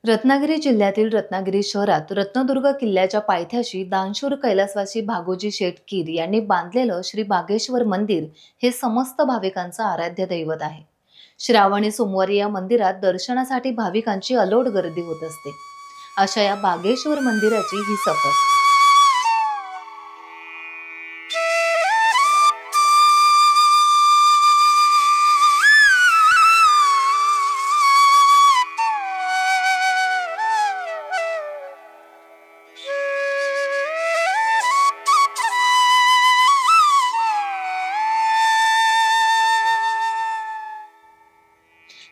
रत्नागिरी जिल्ह्यातील रत्नागिरी शहरात रत्नदुर्ग किल्ल्याच्या पायथ्याशी दानशूर कैलासवासी भागोजी शेठ कीर यांनी बांधलेलं श्री बागेश्वर मंदिर हे समस्त भाविकांचं आराध्य दैवत आहे। श्रावणी सोमवारी या मंदिरात दर्शनासाठी भाविकांची अलोट गर्दी होत असते। अशा या बागेश्वर मंदिराची ही सफर।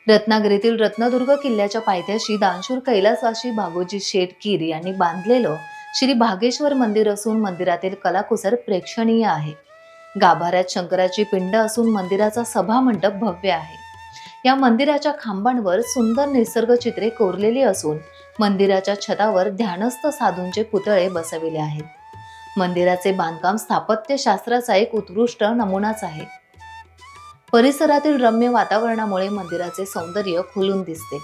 रत्नागिरीतील रत्नदुर्ग किल्ल्याच्या पायथ्याशी दानशूर कैलासवासी भागोजी शेठ कीर यांनी बांधलेलं श्री बागेश्वर मंदिर असून मंदिरातील कलाकुसर प्रेक्षणीय आहे। गाभाऱ्यात शंकराची पिंड असून मंदिराचा सभा मंडप भव्य आहे। या मंदिराच्या खांबांवर सुंदर निसर्ग चित्रे कोरलेली असून मंदिराच्या छतावर ध्यानस्थ साधूंचे पुतळे बसविले आहेत। मंदिराचे बांधकाम स्थापत्य शास्त्राचा एक उत्कृष्ट नमुनाच आहे। परिसरातील रम्य वातावरणामुळे मंदिराचे सौंदर्य खुलून दिसते।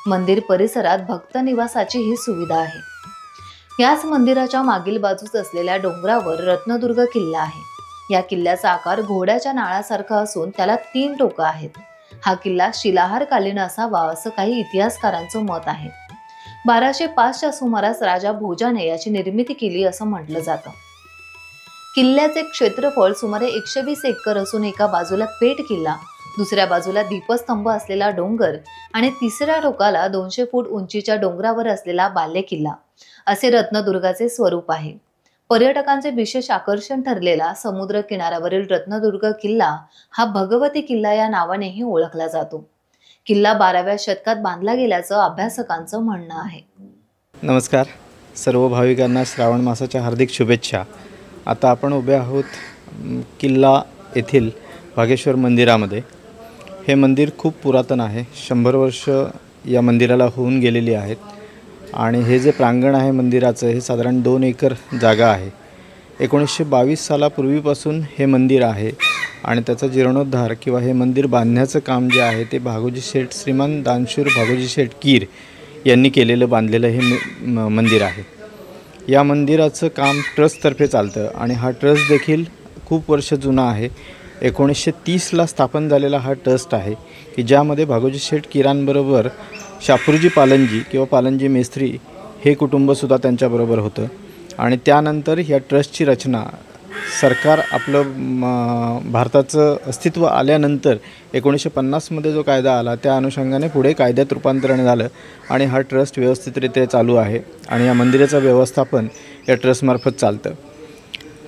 मंदिर परिसरात भक्त निवासाची ही सुविधा आहे। याच मंदिराच्या मागील बाजूस असलेल्या डोंगरावर रत्नदुर्ग किल्ला आहे। या किल्ल्याचा आकार घोड्याच्या नाळासारखा असून त्याला 3 टोकं आहेत। हा किल्ला शिलाहारकालीन असावा असं काही इतिहासकारांचं मत आहे। 1205च्या सुमारास राजा भोजाने याची निर्मिती केली असं म्हटलं जातं। किल्ल्याचे क्षेत्रफळ सुमारे 120 एकर असून एका बाजूला पेठ किल्ला, दुसऱ्या बाजूला दीपस्तंभ असलेला डोंगर आणि तिसऱ्या टोकाला 200 फूट उंचीच्या डोंगरावर असलेला बाले किल्ला असे रत्नदुर्गाचे स्वरूप आहे। पर्यटकांचे विशेष आकर्षण ठरलेला समुद्र किनाऱ्यावरील रत्नदुर्ग किल्ला हा भगवती किल्ला या नावानेही ओळखला जातो। किल्ला 12व्या शतकात बांधला गेल्याचं अभ्यासकांचं म्हणणं आहे। नमस्कार, सर्व भाविकांना श्रावण मासाच्या हार्दिक शुभेच्छा। आता आपण उभे आहोत किल्ला येथील बागेश्वर मंदिरामध्ये। हे मंदिर खूप पुरातन आहे। 100 वर्ष या मंदिराला होऊन गेलेली आहेत आणि हे जे प्रांगण आहे मंदिराचं हे साधारण 2 एकर जागा आहे। 1922 सालापूर्वीपासून हे मंदिर आहे आणि त्याचा जीर्णोद्धार किंवा हे मंदिर बांधण्याचं काम जे आहे ते भागोजी शेठ श्रीमान दानशूर भागोजी शेठ कीर यांनी केलेलं बांधलेलं हे मंदिर आहे। या मंदिराचं काम ट्रस्टतर्फे चालतं आणि हा ट्रस्ट देखील खूप वर्ष जुना आहे। 1930ला स्थापन झालेला हा ट्रस्ट आहे की ज्यामध्ये भागोजी शेठ कीरांबरोबर शापूरजी पालनजी किंवा पालनजी मेस्त्री हे कुटुंबसुद्धा त्यांच्याबरोबर होतं आणि त्यानंतर या ट्रस्टची रचना सरकार आपलं भारताचं अस्तित्व आल्यानंतर 1950मध्ये जो कायदा आला त्या अनुषंगाने पुढे कायद्यात रूपांतरण झालं आणि हा ट्रस्ट व्यवस्थितरित्या चालू आहे आणि या मंदिराचं व्यवस्थापन या ट्रस्टमार्फत चालतं।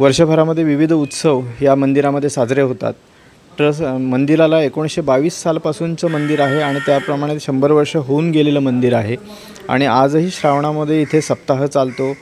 वर्षभरामध्ये विविध उत्सव या मंदिरामध्ये साजरे होतात। मंदिराला 1922 सालपासूनचं मंदिर आहे आणि त्याप्रमाणे 100 वर्ष होऊन गेलेलं मंदिर आहे आणि आजही श्रावणामध्ये इथे सप्ताह चालतो।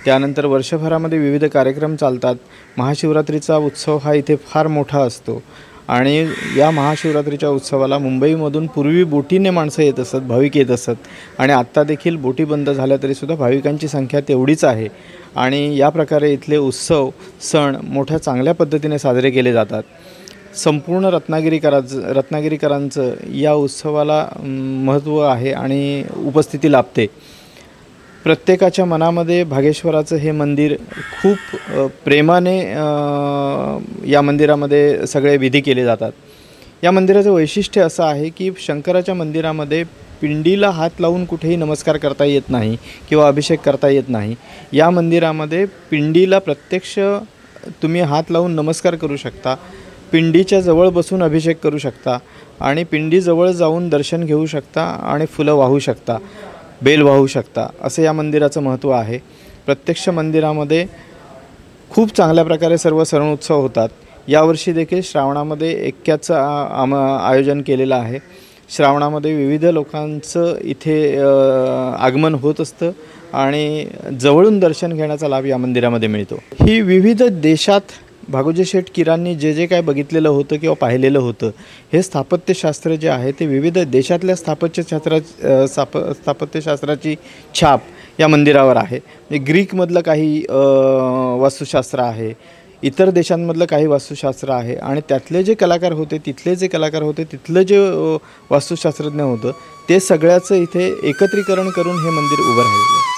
त्यानंतर वर्षभरामध्ये विविध कार्यक्रम चालतात। महाशिवरात्रीचा उत्सव हा इथे फार मोठा असतो आणि या महाशिवरात्रीच्या उत्सवाला मुंबईमधून पूर्वी बोटीने माणसं येत असत, भाविक येत असत आणि आत्ता देखील बोटी बंद झाल्या तरीसुद्धा भाविकांची संख्या तेवढीच आहे आणि या प्रकारे इथले उत्सव सण मोठ्या चांगल्या पद्धतीने साजरे केले जातात। संपूर्ण रत्नागिरीकरांचं या उत्सवाला महत्त्व आहे आणि उपस्थिती लाभते। प्रत्येकाच्या मनामध्ये भागेश्वराचं हे मंदिर खूप प्रेमाने या मंदिरामध्ये सगळे विधी केले जातात। या मंदिराचं वैशिष्ट्य असं आहे की शंकराच्या मंदिरामध्ये पिंडीला हात लावून कुठेही नमस्कार करता येत नाही किंवा अभिषेक करता येत नाही। या मंदिरामध्ये पिंडीला प्रत्यक्ष तुम्ही हात लावून नमस्कार करू शकता, पिंडीच्या जवळ बसून अभिषेक करू शकता आणि पिंडीजवळ जाऊन दर्शन घेऊ शकता आणि फुलं वाहू शकता, बेल वाहू शकता, असं या मंदिराचं महत्त्व आहे। प्रत्यक्ष मंदिरामध्ये खूप चांगल्या प्रकारे सर्व सण उत्सव होतात। यावर्षी देखील श्रावणामध्ये एक्क्याचं आयोजन केलेलं आहे। श्रावणामध्ये विविध लोकांचं इथे आगमन होत असतं आणि जवळून दर्शन घेण्याचा लाभ या मंदिरामध्ये मिळतो। ही विविध देशात भागोजी शेठ कीरांनी जे काय बघितलेलं होतं किंवा पाहिलेलं होतं हे स्थापत्यशास्त्र जे आहे ते विविध देशातल्या स्थापत्यशास्त्राची छाप या मंदिरावर आहे। ग्रीकमधलं काही वास्तुशास्त्र आहे, इतर देशांमधलं काही वास्तुशास्त्र आहे आणि त्यातले जे कलाकार होते, तिथले जे कलाकार होते, तिथलं जे वास्तुशास्त्रज्ञ होतं, ते सगळ्याचं इथे एकत्रीकरण करून हे मंदिर उभं राहिलेलं आहे.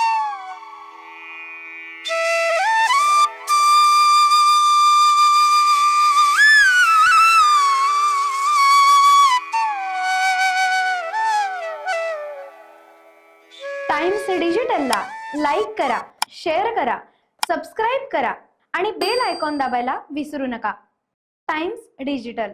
टाइम्स डिजिटलला लाईक करा, शेअर करा, सबस्क्राईब करा आणि बेल आयकॉन दाबायला विसरू नका. Times digital.